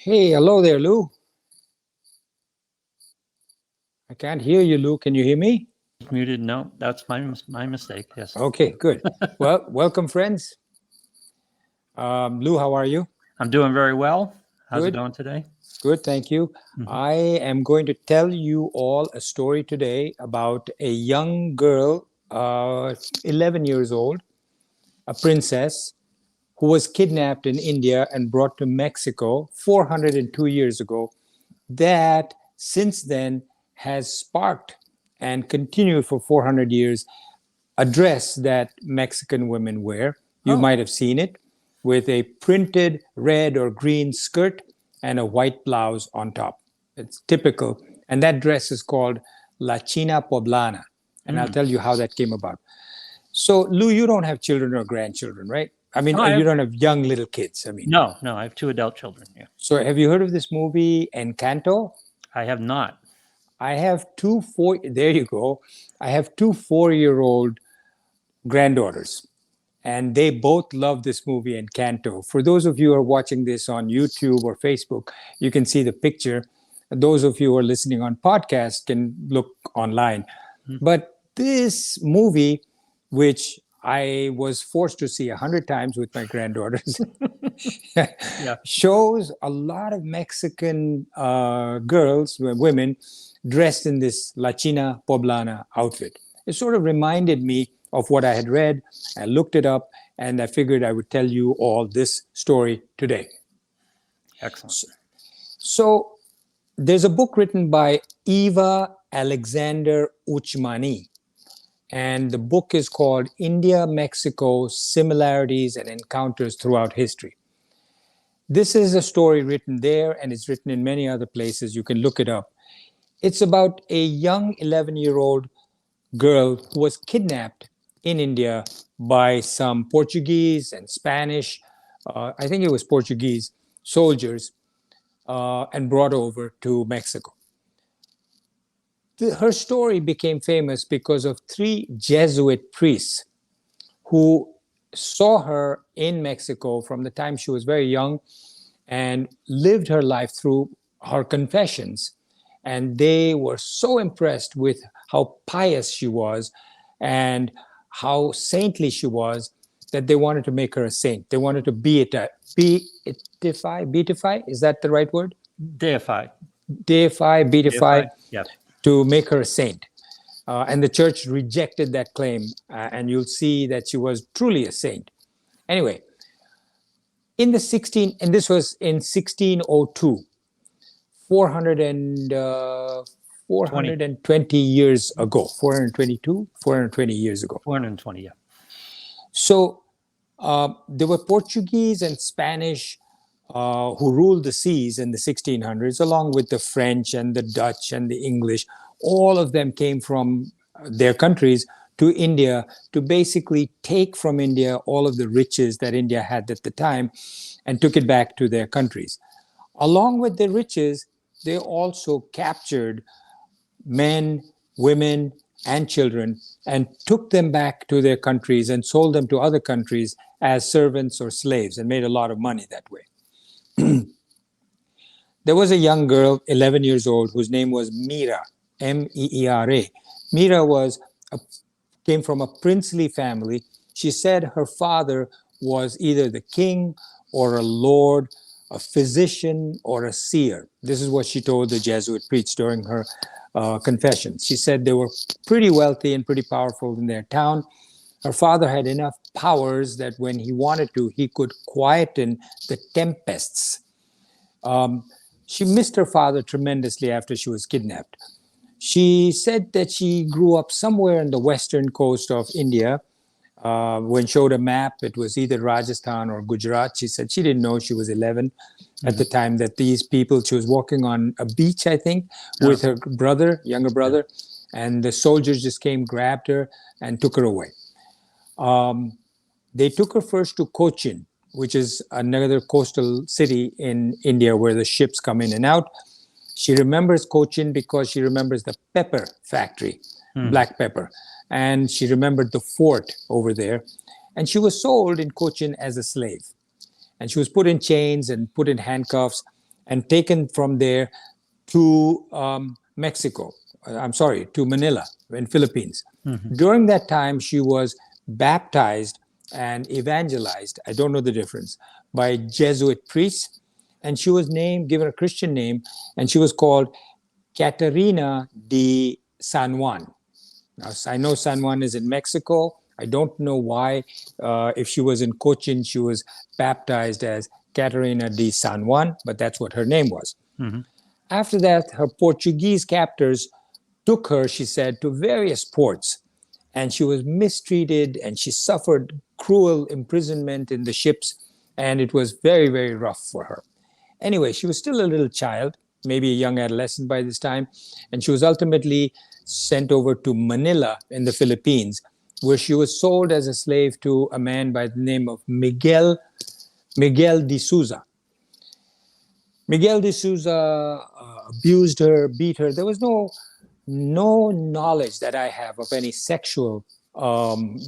Hey, hello there, Lou. I can't hear you, Lou. Can you hear me? Muted. No, that's my mistake. Yes. Okay, good. Well, welcome, friends. Lou, how are you? I'm doing very well. How's it Good, going today? good, thank you. Mhm. I am going to tell you all a story today about a young girl, 11 years old, a princess who was kidnapped in India and brought to Mexico 402 years ago. That since then has sparked and continued for 400 years a dress that Mexican women wear. You Oh, might have seen it with a printed red or green skirt and a white blouse on top. It's typical. And that dress is called La China Poblana. And I'll mm. tell you how that came about. So, Lou, you don't have children or grandchildren, right? I mean, No, I you have don't have young little kids. I mean, no. I have two adult children. Yeah, so have you heard of this movie, Encanto? I have not. I have there you go. I have two 4-year-old granddaughters, and they both love this movie Encanto. For those of you who are watching this on YouTube or Facebook, you can see the picture. Those of you who are listening on podcast can look online. Mm. But this movie, which I was forced to see 100 times with my granddaughters, Yeah. shows a lot of Mexican girls, women, dressed in this La China Poblana outfit. It sort of reminded me of what I had read. I looked it up, and I figured I would tell you all this story today. Excellent. So there's a book written by Eva Alexander Uchmani, and the book is called India, Mexico, Similarities and Encounters Throughout History. This is a story written there, and it's written in many other places. You can look it up. It's about a young 11-year-old girl who was kidnapped in India by some Portuguese and Spanish, I think it was Portuguese soldiers, and brought over to Mexico. Her story became famous because of three Jesuit priests who saw her in Mexico from the time she was very young and lived her life through her confessions. And they were so impressed with how pious she was and how saintly she was that they wanted to make her a saint. They wanted to beatify, is that the right word? Deify. Beatify, Yeah. to make her a saint. And the church rejected that claim, and you'll see that she was truly a saint. Anyway, in the 16, and this was in 1602, 400 and 20. 420 years ago, 422, 420 years ago. 420. Yeah. So there were Portuguese and Spanish who ruled the seas in the 1600s, along with the French and the Dutch and the English. All of them came from their countries to India to basically take from India all of the riches that India had at the time and took it back to their countries. Along with the riches, they also captured men, women, and children and took them back to their countries and sold them to other countries as servants or slaves and made a lot of money that way. There was a young girl, 11 years old, whose name was Mira, Meera. Mira came from a princely family. She said her father was either the king or a lord, a physician or a seer. This is what she told the Jesuit priests during her confessions. She said they were pretty wealthy and pretty powerful in their town. Her father had enough powers that when he wanted to, he could quieten the tempests. She missed her father tremendously after she was kidnapped. She said that she grew up somewhere in the western coast of India. When showed a map, it was either Rajasthan or Gujarat. She said she didn't know she was 11 at the time that these people, she was walking on a beach, I think, with her brother, younger brother, and the soldiers just came, grabbed her, and took her away. They took her first to Cochin, which is another coastal city in India where the ships come in and out. She remembers Cochin because she remembers the pepper factory, black pepper. And she remembered the fort over there. And she was sold in Cochin as a slave. And she was put in chains and put in handcuffs. and taken from there to Mexico. I'm sorry, to Manila in Philippines. During that time, she was baptized and evangelized. I don't know the difference, by Jesuit priests, and she was given a Christian name, and she was called Caterina de San Juan. Now, I know San Juan is in Mexico. I don't know why, if she was in Cochin, she was baptized as Caterina de San Juan, but that's what her name was. After that, her Portuguese captors took her, she said, to various ports, and she was mistreated and she suffered cruel imprisonment in the ships, and it was very, very rough for her. Anyway, she was still a little child, maybe a young adolescent by this time, and she was ultimately sent over to Manila in the Philippines, where she was sold as a slave to a man by the name of Miguel de Souza. Miguel de Souza abused her, beat her. There was no knowledge that I have of any sexual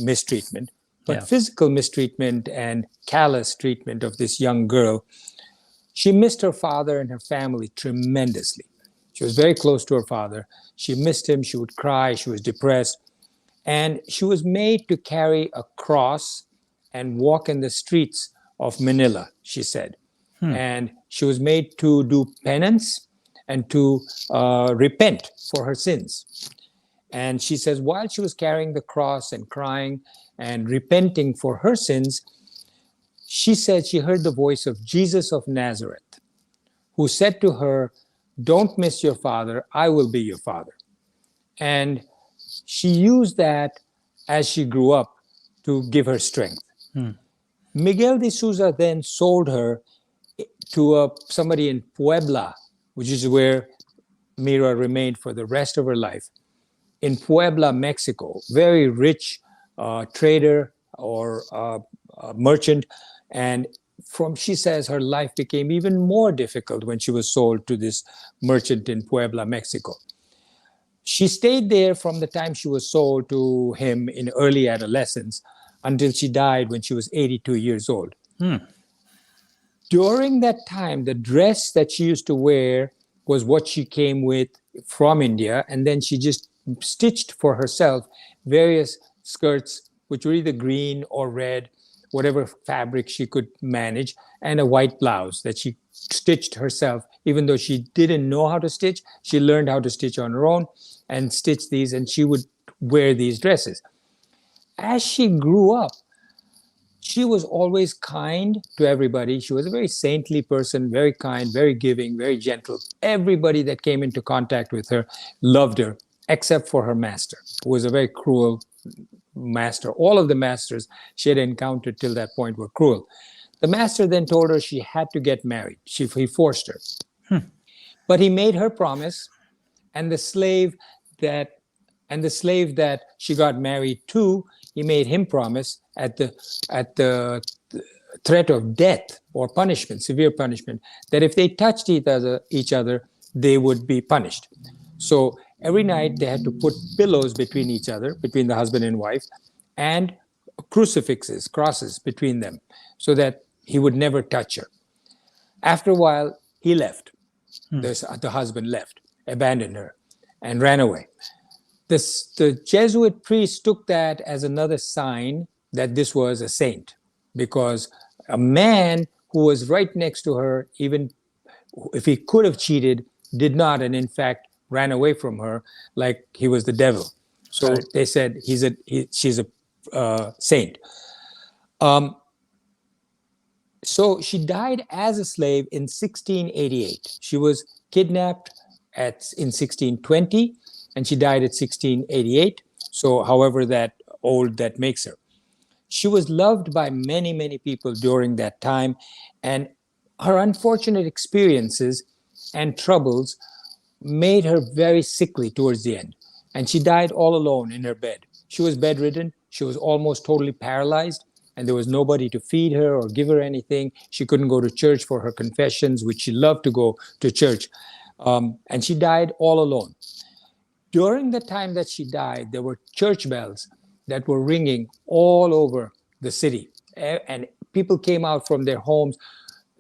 mistreatment, but physical mistreatment and callous treatment of this young girl. She missed her father and her family tremendously. She was very close to her father. She missed him. She would cry. She was depressed. And she was made to carry a cross and walk in the streets of Manila, she said. And she was made to do penance and to repent for her sins. And she says, while she was carrying the cross and crying and repenting for her sins, she said she heard the voice of Jesus of Nazareth, who said to her, "Don't miss your father, I will be your father." And she used that as she grew up to give her strength. Miguel de Souza then sold her to somebody in Puebla, which is where Mira remained for the rest of her life. In Puebla, Mexico, very rich trader or merchant. And she says her life became even more difficult when she was sold to this merchant in Puebla, Mexico. She stayed there from the time she was sold to him in early adolescence until she died when she was 82 years old. During that time, the dress that she used to wear was what she came with from India, and then she just stitched for herself various skirts, which were either green or red, whatever fabric she could manage, and a white blouse that she stitched herself. Even though she didn't know how to stitch, she learned how to stitch on her own and stitch these, and she would wear these dresses. As she grew up, she was always kind to everybody. She was a very saintly person, very kind, very giving, very gentle. Everybody that came into contact with her loved her, except for her master, who was a very cruel master. All of the masters she had encountered till that point were cruel. The master then told her she had to get married. He forced her. But he made her promise, and the slave that she got married to, he made him promise at the threat of death or punishment, severe punishment, that if they touched each other, they would be punished. So every night they had to put pillows between each other, between the husband and wife, and crosses between them, so that he would never touch her. After a while, he left. The husband left, abandoned her, and ran away. The Jesuit priest took that as another sign that this was a saint, because a man who was right next to her, even if he could have cheated, did not, and in fact ran away from her like he was the devil. So they said she's a saint. So she died as a slave in 1688. She was kidnapped in 1620, and she died at 1688. So however old that makes her. She was loved by many, many people during that time, and her unfortunate experiences and troubles made her very sickly towards the end. And she died all alone in her bed. She was bedridden. She was almost totally paralyzed, and there was nobody to feed her or give her anything. She couldn't go to church for her confessions, which she loved to go to church. And she died all alone. During the time that she died, there were church bells that were ringing all over the city. And people came out from their homes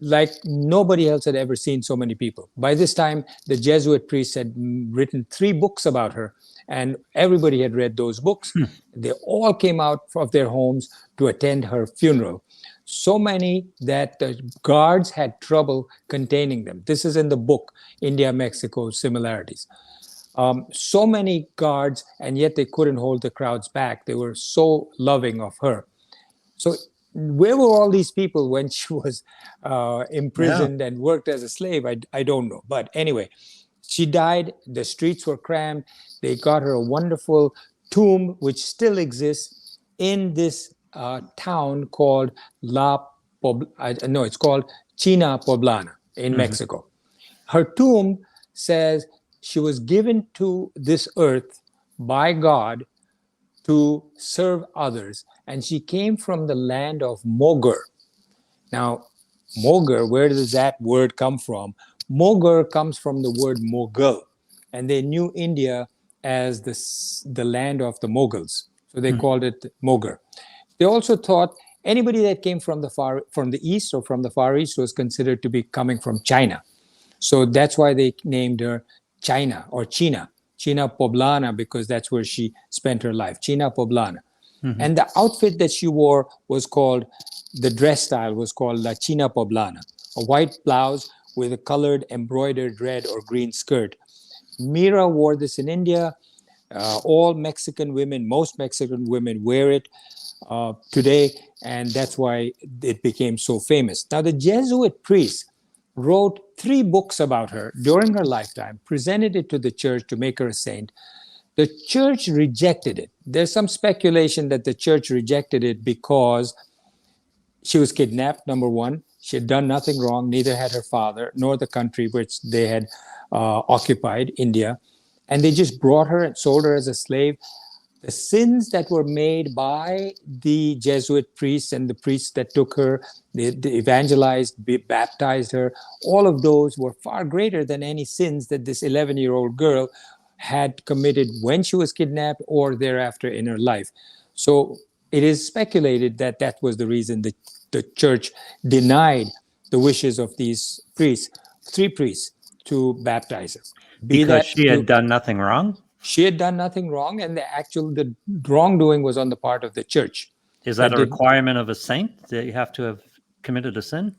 like nobody else had ever seen so many people. By this time, the Jesuit priests had written 3 books about her, and everybody had read those books. They all came out of their homes to attend her funeral. So many that the guards had trouble containing them. This is in the book, India Mexico Similarities. So many guards, and yet they couldn't hold the crowds back. They were so loving of her. So, where were all these people when she was imprisoned and worked as a slave? I don't know. But anyway, she died. The streets were crammed. They got her a wonderful tomb, which still exists in this town called no, it's called China Poblana in Mexico. Her tomb says she was given to this earth by God to serve others, and she came from the land of Mogur. Now, Mogur, where does that word come from? Mogur comes from the word Mughal, and they knew India as the land of the Mughals, so they called it Mogur. They also thought anybody that came from the east or from the Far East was considered to be coming from China. So that's why they named her China or China Poblana, because that's where she spent her life, China Poblana. And the outfit that she wore was called, the dress style was called La China Poblana, a white blouse with a colored embroidered red or green skirt. Mira wore this in India. All Mexican women, most Mexican women wear it today, and that's why it became so famous. Now, the Jesuit priests wrote 3 books about her during her lifetime, presented it to the church to make her a saint. The church rejected it. There's some speculation that the church rejected it because she was kidnapped, number one. She had done nothing wrong, neither had her father nor the country which they had occupied, India. And they just brought her and sold her as a slave. The sins that were made by the Jesuit priests and the priests that took her, they evangelized, baptized her, all of those were far greater than any sins that this 11-year-old girl had committed when she was kidnapped or thereafter in her life. So it is speculated that that was the reason that the church denied the wishes of these priests, 3 priests, to baptize her. Because she had done nothing wrong? She had done nothing wrong, and the wrongdoing was on the part of the church. Is that a requirement of a saint, that you have to have committed a sin?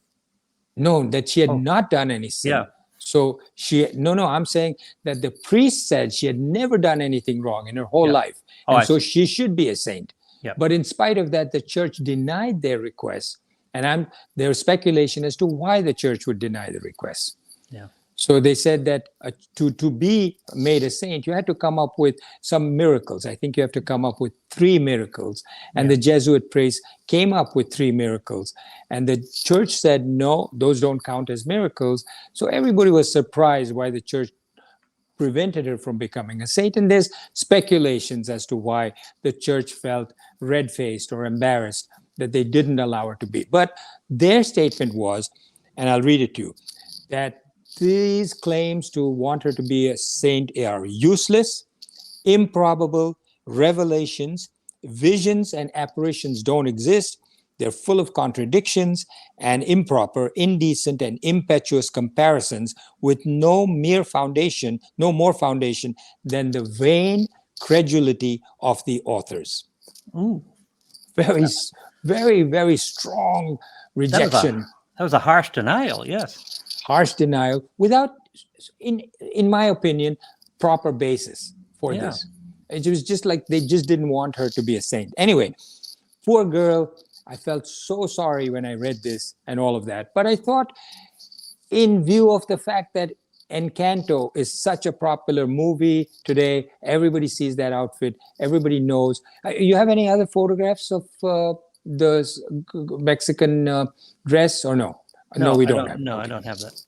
No, that she had not done any sin. Yeah. So I'm saying that the priest said she had never done anything wrong in her whole life. And so she should be a saint. Yeah. But in spite of that, the church denied their request. And there's speculation as to why the church would deny the request. Yeah. So they said that to be made a saint, you had to come up with some miracles. I think you have to come up with 3 miracles. And the Jesuit priests came up with 3 miracles. And the church said, no, those don't count as miracles. So everybody was surprised why the church prevented her from becoming a saint. And there's speculations as to why the church felt red-faced or embarrassed that they didn't allow her to be. But their statement was, and I'll read it to you, that these claims to want her to be a saint are useless, improbable, revelations, visions and apparitions don't exist. They're full of contradictions and improper, indecent, and impetuous comparisons with no more foundation than the vain credulity of the authors. Ooh. Very, very, very strong rejection. That was a harsh denial, yes. Harsh denial without, in my opinion, proper basis for this. It was just like they just didn't want her to be a saint. Anyway, poor girl. I felt so sorry when I read this and all of that. But I thought, in view of the fact that Encanto is such a popular movie today, everybody sees that outfit, everybody knows. You have any other photographs of the Mexican dress or no? No, we don't have. No, okay. I don't have that.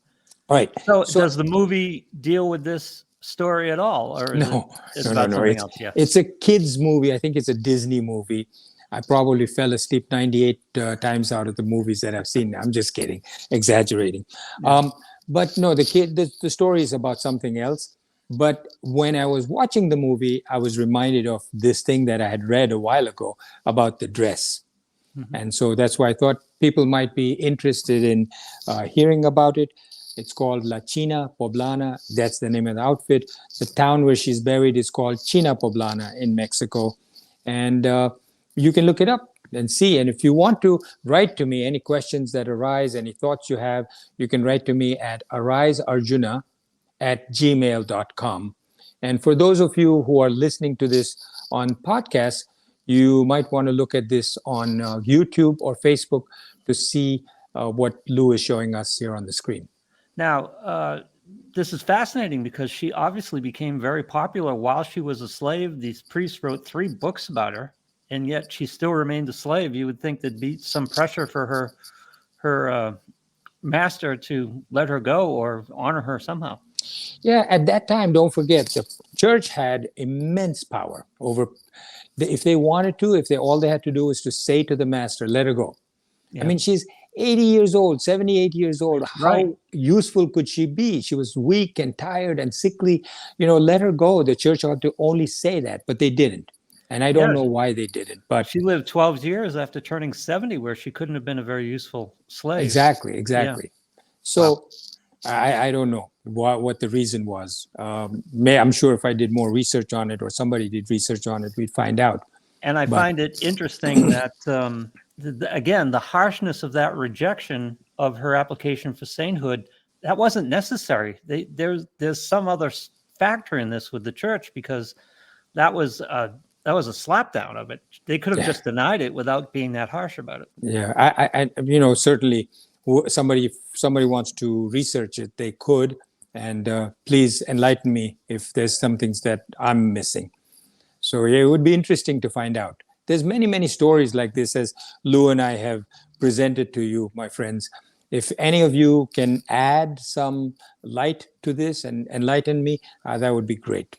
All right. So does the movie deal with this story at all? Or is it's about something else? Yeah. It's a kid's movie. I think it's a Disney movie. I probably fell asleep 98 times out of the movies that I've seen. I'm just kidding, exaggerating. Yeah. But no, the story is about something else. But when I was watching the movie, I was reminded of this thing that I had read a while ago about the dress. Mm-hmm. And so that's why I thought people might be interested in hearing about it. It's called La China Poblana. That's the name of the outfit. The town where she's buried is called China Poblana in Mexico. And you can look it up and see. And if you want to write to me, any questions that arise, any thoughts you have, you can write to me at arisearjuna@gmail.com. And for those of you who are listening to this on podcast, you might want to look at this on YouTube or Facebook to see what Lou is showing us here on the screen. Now, this is fascinating because she obviously became very popular while she was a slave. These priests wrote 3 books about her, and yet she still remained a slave. You would think there'd be some pressure for her master to let her go or honor her somehow. Yeah, at that time, don't forget, the church had immense power over. If they wanted to, all they had to do was to say to the master, "Let her go." Yeah. I mean, she's 80 years old, 78 years old. How useful could she be? She was weak and tired and sickly. Let her go. The church ought to only say that, but they didn't. And I don't know why they didn't. But she lived 12 years after turning 70, where she couldn't have been a very useful slave. Exactly. Yeah. So I don't know what the reason was. I'm sure if I did more research on it or somebody did research on it, we'd find out. And I find it interesting that, again, the harshness of that rejection of her application for sainthood, that wasn't necessary. There's some other factor in this with the church, because that was a slapdown of it. They could have just denied it without being that harsh about it. Yeah, I certainly, somebody wants to research it, they could, and please enlighten me if there's some things that I'm missing. So it would be interesting to find out. There's many stories like this, as Lou and I have presented to you, my friends. If any of you can add some light to this and enlighten me, that would be great.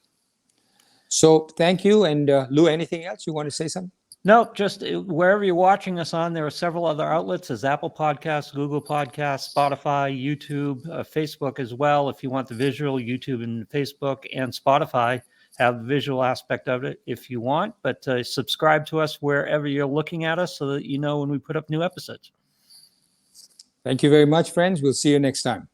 So thank you. And Lou, anything else you want to say something? No, just wherever you're watching us on, there are several other outlets. There's Apple Podcasts, Google Podcasts, Spotify, YouTube, Facebook as well. If you want the visual, YouTube and Facebook and Spotify have the visual aspect of it if you want. But subscribe to us wherever you're looking at us so that you know when we put up new episodes. Thank you very much, friends. We'll see you next time.